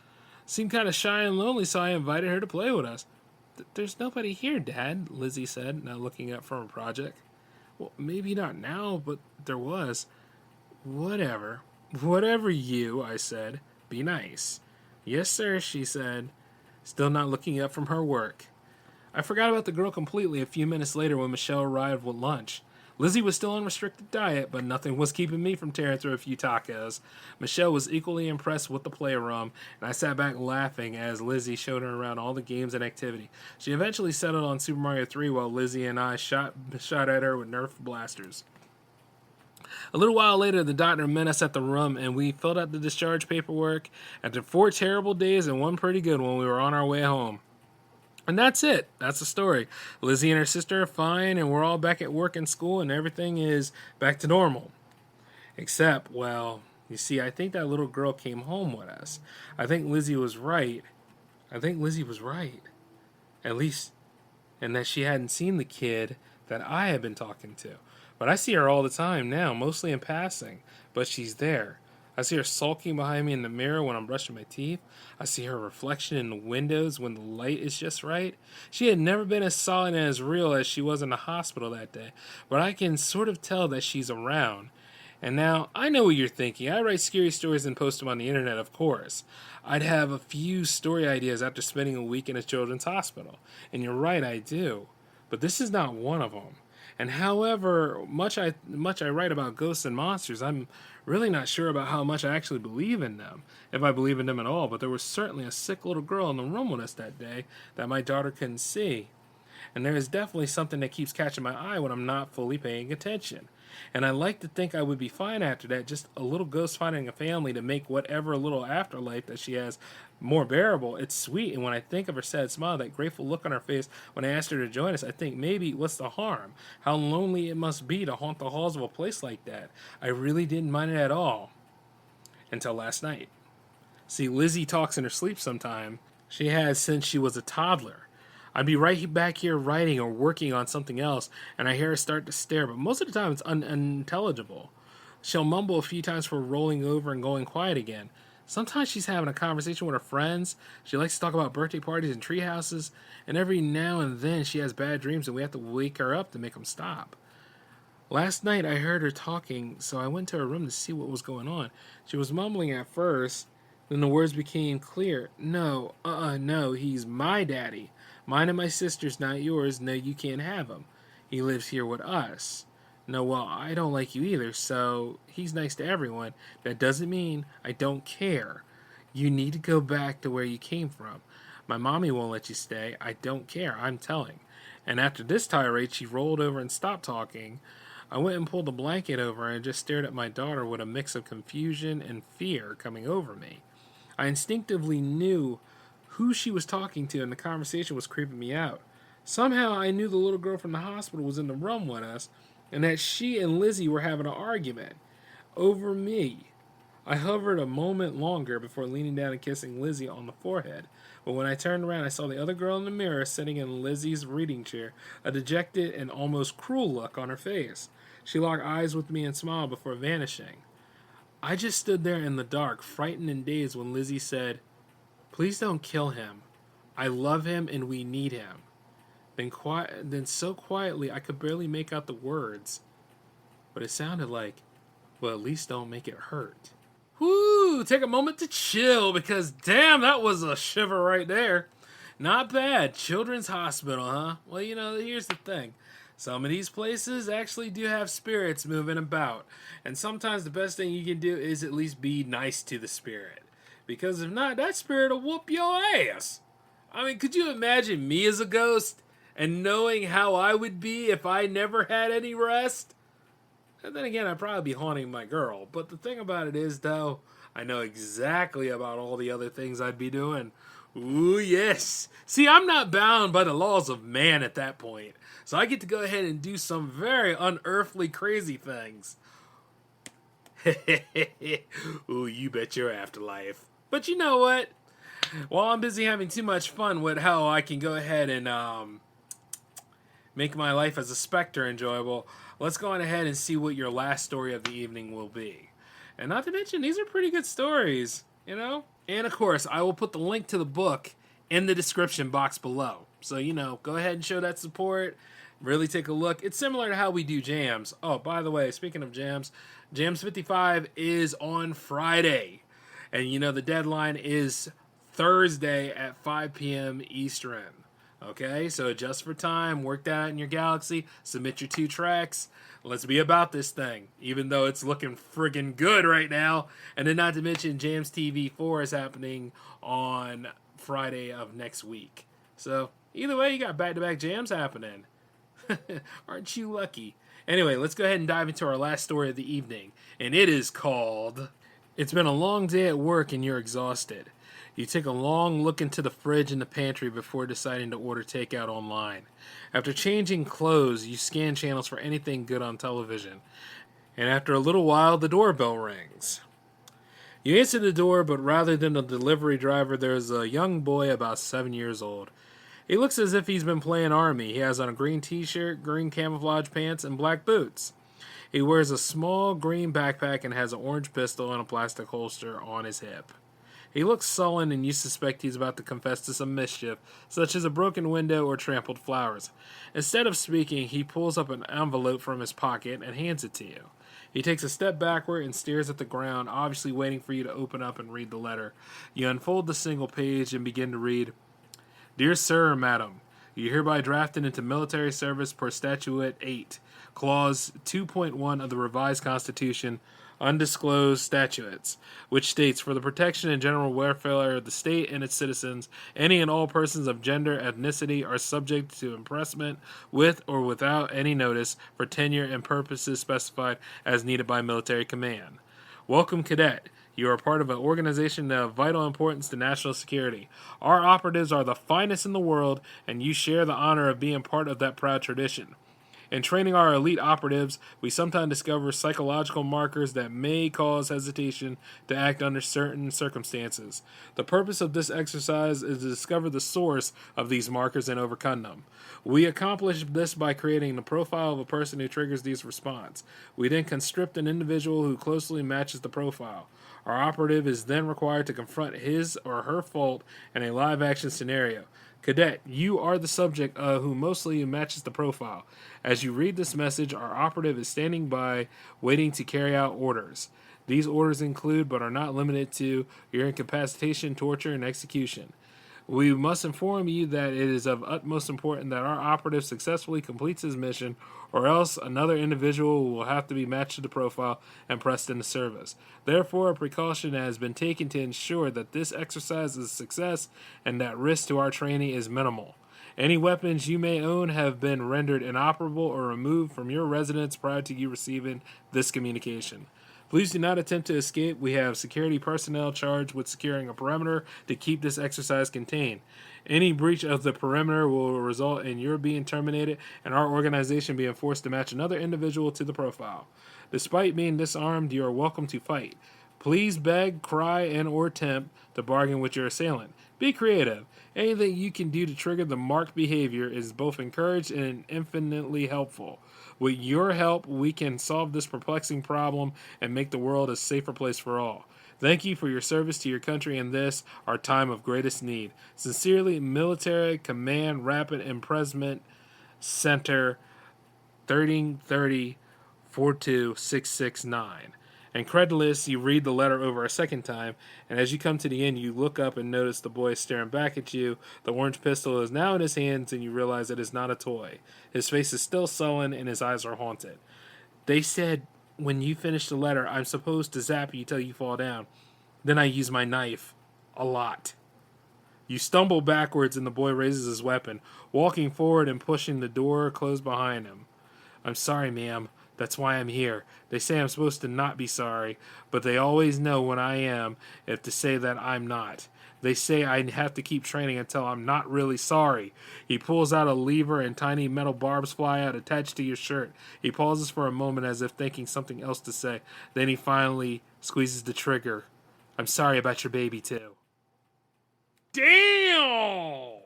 Seemed kind of shy and lonely, so I invited her to play with us. There's nobody here, Dad, Lizzie said, now looking up from a project. Well, maybe not now, but there was. Whatever. Whatever you, I said. Be nice. Yes, sir, she said, still not looking up from her work. I forgot about the girl completely a few minutes later when Michelle arrived with lunch. Lizzie was still on restricted diet, but nothing was keeping me from tearing through a few tacos. Michelle was equally impressed with the playroom, and I sat back laughing as Lizzie showed her around all the games and activity. She eventually settled on Super Mario 3 while Lizzie and I shot at her with Nerf blasters. A little while later, the doctor met us at the room, and we filled out the discharge paperwork. After 4 terrible days and 1 pretty good one, we were on our way home. And that's it. That's the story. Lizzie and her sister are fine, and we're all back at work and school, and everything is back to normal. Except, well, you see, I think that little girl came home with us. I think Lizzie was right. At least, and that she hadn't seen the kid that I had been talking to. But I see her all the time now, mostly in passing. But she's there. I see her sulking behind me in the mirror when I'm brushing my teeth. I see her reflection in the windows when the light is just right. She had never been as solid and as real as she was in the hospital that day, but I can sort of tell that she's around. And now, I know what you're thinking. I write scary stories and post them on the internet, of course. I'd have a few story ideas after spending a week in a children's hospital. And you're right, I do. But this is not one of them. And however much I write about ghosts and monsters, I'm really not sure about how much I actually believe in them, if I believe in them at all. But there was certainly a sick little girl in the room with us that day that my daughter couldn't see. And there is definitely something that keeps catching my eye when I'm not fully paying attention. And I like to think I would be fine after that, just a little ghost finding a family to make whatever little afterlife that she has more bearable. It's sweet, and when I think of her sad smile, that grateful look on her face when I asked her to join us, I think maybe what's the harm? How lonely it must be to haunt the halls of a place like that. I really didn't mind it at all. Until last night. See, Lizzie talks in her sleep sometime. She has since she was a toddler. I'd be right back here writing or working on something else, and I hear her start to stare, but most of the time it's unintelligible. She'll mumble a few times before rolling over and going quiet again. Sometimes she's having a conversation with her friends. She likes to talk about birthday parties and tree houses, and every now and then she has bad dreams, and we have to wake her up to make them stop. Last night I heard her talking, so I went to her room to see what was going on. She was mumbling at first, then the words became clear. No, he's my daddy. Mine and my sister's, not yours. No, you can't have him. He lives here with us. No, well, I don't like you either, so he's nice to everyone. That doesn't mean I don't care. You need to go back to where you came from. My mommy won't let you stay. I don't care, I'm telling. And after this tirade, she rolled over and stopped talking. I went and pulled a blanket over her and just stared at my daughter with a mix of confusion and fear coming over me. I instinctively knew who she was talking to, and the conversation was creeping me out. Somehow I knew the little girl from the hospital was in the room with us, and that she and Lizzie were having an argument over me. I hovered a moment longer before leaning down and kissing Lizzie on the forehead, but when I turned around I saw the other girl in the mirror sitting in Lizzie's reading chair, a dejected and almost cruel look on her face. She locked eyes with me and smiled before vanishing. I just stood there in the dark, frightened and dazed when Lizzie said, "Please don't kill him. I love him and we need him." Then so quietly I could barely make out the words. But it sounded like, well, at least don't make it hurt. Whoo! Take a moment to chill, because damn, that was a shiver right there. Not bad. Children's hospital, huh? Well, here's the thing. Some of these places actually do have spirits moving about. And sometimes the best thing you can do is at least be nice to the spirit. Because if not, that spirit will whoop your ass. I mean, could you imagine me as a ghost and knowing how I would be if I never had any rest? And then again, I'd probably be haunting my girl. But the thing about it is, though, I know exactly about all the other things I'd be doing. Ooh, yes. See, I'm not bound by the laws of man at that point. So I get to go ahead and do some very unearthly, crazy things. Ooh, you bet your afterlife. But you know what? While I'm busy having too much fun with how I can go ahead and make my life as a specter enjoyable, let's go on ahead and see what your last story of the evening will be. And not to mention, these are pretty good stories. you know? And of course, I will put the link to the book in the description box below. So, go ahead and show that support. Really take a look. It's similar to how we do jams. Oh, by the way, speaking of jams, Jams 55 is on Friday. And the deadline is Thursday at 5 p.m. Eastern. Okay, so adjust for time, work that out in your galaxy, submit your 2 tracks. Let's be about this thing, even though it's looking friggin' good right now. And then not to mention Jams TV 4 is happening on Friday of next week. So either way, you got back-to-back jams happening. Aren't you lucky? Anyway, let's go ahead and dive into our last story of the evening. And it is called, It's Been a Long Day at Work and You're Exhausted. You take a long look into the fridge and the pantry before deciding to order takeout online. After changing clothes, you scan channels for anything good on television. And after a little while, the doorbell rings. You answer the door, but rather than a delivery driver, there's a young boy about 7 years old. He looks as if he's been playing Army. He has on a green t-shirt, green camouflage pants, and black boots. He wears a small green backpack and has an orange pistol and a plastic holster on his hip. He looks sullen and you suspect he's about to confess to some mischief, such as a broken window or trampled flowers. Instead of speaking, he pulls up an envelope from his pocket and hands it to you. He takes a step backward and stares at the ground, obviously waiting for you to open up and read the letter. You unfold the single page and begin to read, Dear Sir or Madam, you are hereby drafted into military service per Statute 8, Clause 2.1 of the Revised Constitution, Undisclosed Statutes, which states, for the protection and general welfare of the state and its citizens, any and all persons of gender, ethnicity are subject to impressment with or without any notice for tenure and purposes specified as needed by military command. Welcome, Cadet. You are part of an organization of vital importance to national security. Our operatives are the finest in the world, and you share the honor of being part of that proud tradition. In training our elite operatives, we sometimes discover psychological markers that may cause hesitation to act under certain circumstances. The purpose of this exercise is to discover the source of these markers and overcome them. We accomplish this by creating the profile of a person who triggers these responses. We then conscript an individual who closely matches the profile. Our operative is then required to confront his or her fault in a live-action scenario. Cadet, you are the subject who mostly matches the profile. As you read this message, our operative is standing by, waiting to carry out orders. These orders include, but are not limited to, your incapacitation, torture, and execution. We must inform you that it is of utmost importance that our operative successfully completes his mission, or else another individual will have to be matched to the profile and pressed into service. Therefore, a precaution has been taken to ensure that this exercise is a success and that risk to our training is minimal. Any weapons you may own have been rendered inoperable or removed from your residence prior to you receiving this communication. Please do not attempt to escape. We have security personnel charged with securing a perimeter to keep this exercise contained. Any breach of the perimeter will result in your being terminated and our organization being forced to match another individual to the profile. Despite being disarmed, you are welcome to fight. Please beg, cry, and or attempt to bargain with your assailant. Be creative. Anything you can do to trigger the marked behavior is both encouraged and infinitely helpful. With your help, we can solve this perplexing problem and make the world a safer place for all. Thank you for your service to your country in this, our time of greatest need. Sincerely, Military Command Rapid Imprisonment Center, 1330 42669. Incredulous, you read the letter over a second time, and as you come to the end, you look up and notice the boy is staring back at you. The orange pistol is now in his hands, and you realize it is not a toy. His face is still sullen, and his eyes are haunted. They said, when you finish the letter, I'm supposed to zap you till you fall down. Then I use my knife. A lot. You stumble backwards, and the boy raises his weapon, walking forward and pushing the door closed behind him. I'm sorry, ma'am. That's why I'm here. They say I'm supposed to not be sorry, but they always know when I am if to say that I'm not. They say I have to keep training until I'm not really sorry. He pulls out a lever and tiny metal barbs fly out attached to your shirt. He pauses for a moment as if thinking something else to say. Then he finally squeezes the trigger. I'm sorry about your baby, too. Damn!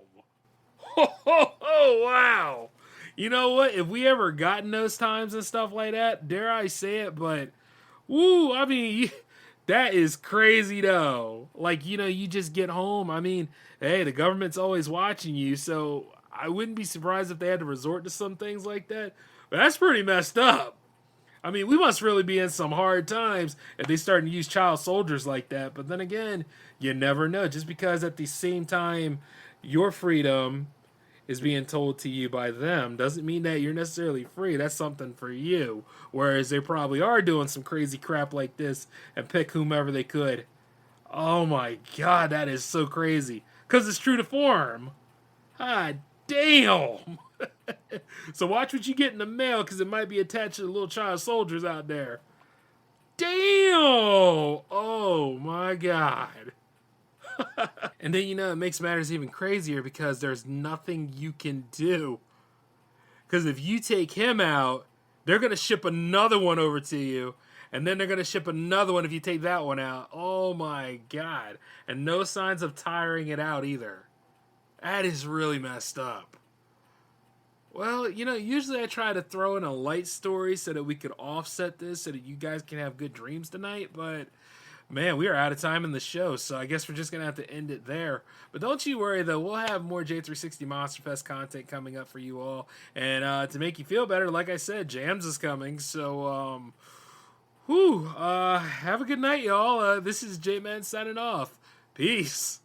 Oh, wow! You know what? If we ever gotten those times and stuff like that, dare I say it, but, woo, I mean, That is crazy, though. Like, you just get home. I mean, hey, the government's always watching you, so I wouldn't be surprised if they had to resort to some things like that. But that's pretty messed up. I mean, we must really be in some hard times if they start to use child soldiers like that. But then again, you never know. Just because at the same time your freedom is being told to you by them doesn't mean that you're necessarily free. That's something for you. Whereas they probably are doing some crazy crap like this and pick whomever they could. Oh my God, that is so crazy. Because it's true to form. Ah, damn. So watch what you get in the mail because it might be attached to the little child soldiers out there. Damn. Oh my God. And then, it makes matters even crazier because there's nothing you can do. Because if you take him out, they're going to ship another one over to you. And then they're going to ship another one if you take that one out. Oh my God. And no signs of tiring it out either. That is really messed up. Well, usually I try to throw in a light story so that we could offset this so that you guys can have good dreams tonight. But man, we are out of time in the show, so I guess we're just going to have to end it there. But don't you worry, though. We'll have more J360 Monster Fest content coming up for you all. And to make you feel better, like I said, Jams is coming. So, have a good night, y'all. This is J-Man signing off. Peace.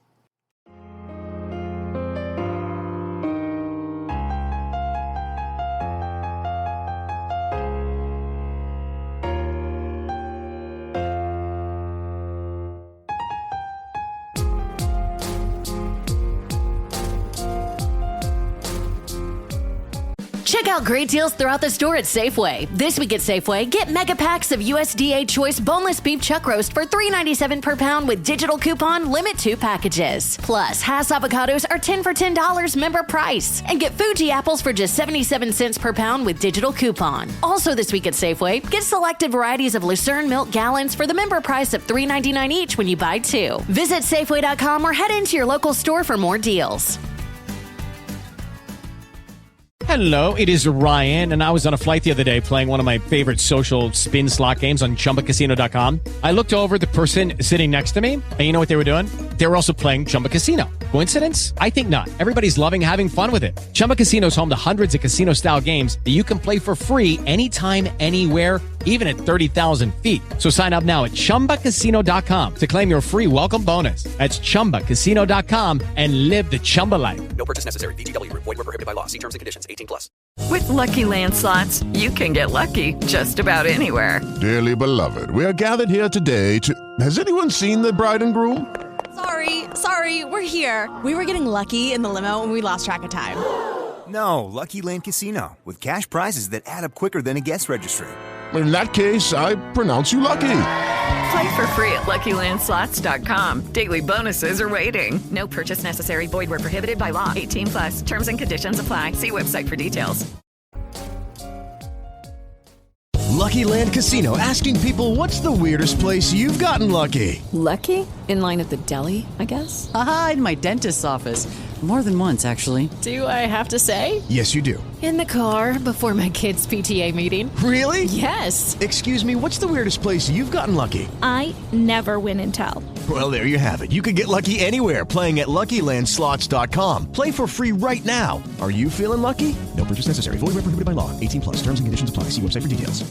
Check out great deals throughout the store at Safeway. This week at Safeway, get mega packs of USDA Choice boneless beef chuck roast for $3.97 per pound with digital coupon limit 2 packages. Plus, Hass avocados are 10 for $10 member price. And get Fuji apples for just 77 cents per pound with digital coupon. Also this week at Safeway, get selected varieties of Lucerne milk gallons for the member price of $3.99 each when you buy 2. Visit Safeway.com or head into your local store for more deals. Hello, it is Ryan, and I was on a flight the other day playing one of my favorite social spin slot games on ChumbaCasino.com. I looked over at the person sitting next to me, and you know what they were doing? They were also playing Chumba Casino. Coincidence? I think not. Everybody's loving having fun with it. Chumba Casino is home to hundreds of casino-style games that you can play for free anytime, anywhere, even at 30,000 feet. So sign up now at ChumbaCasino.com to claim your free welcome bonus. That's ChumbaCasino.com and live the Chumba life. No purchase necessary. VGW. Void were prohibited by law. See terms and conditions. 18+. With Lucky Land Slots, you can get lucky just about anywhere. Dearly beloved, we are gathered here today to... Has anyone seen the bride and groom? Sorry, we're here. We were getting lucky in the limo and we lost track of time. No, Lucky Land Casino, with cash prizes that add up quicker than a guest registry. In that case, I pronounce you lucky. Play for free at LuckyLandSlots.com. Daily bonuses are waiting. No purchase necessary. Void where prohibited by law. 18+. Terms and conditions apply. See website for details. Lucky Land Casino, asking people, what's the weirdest place you've gotten lucky? Lucky? In line at the deli, I guess? Aha, in my dentist's office. More than once, actually. Do I have to say? Yes, you do. In the car before my kids' PTA meeting. Really? Yes. Excuse me, what's the weirdest place you've gotten lucky? I never win and tell. Well, there you have it. You can get lucky anywhere, playing at LuckyLandSlots.com. Play for free right now. Are you feeling lucky? No purchase necessary. Void where prohibited by law. 18+. Terms and conditions apply. See website for details.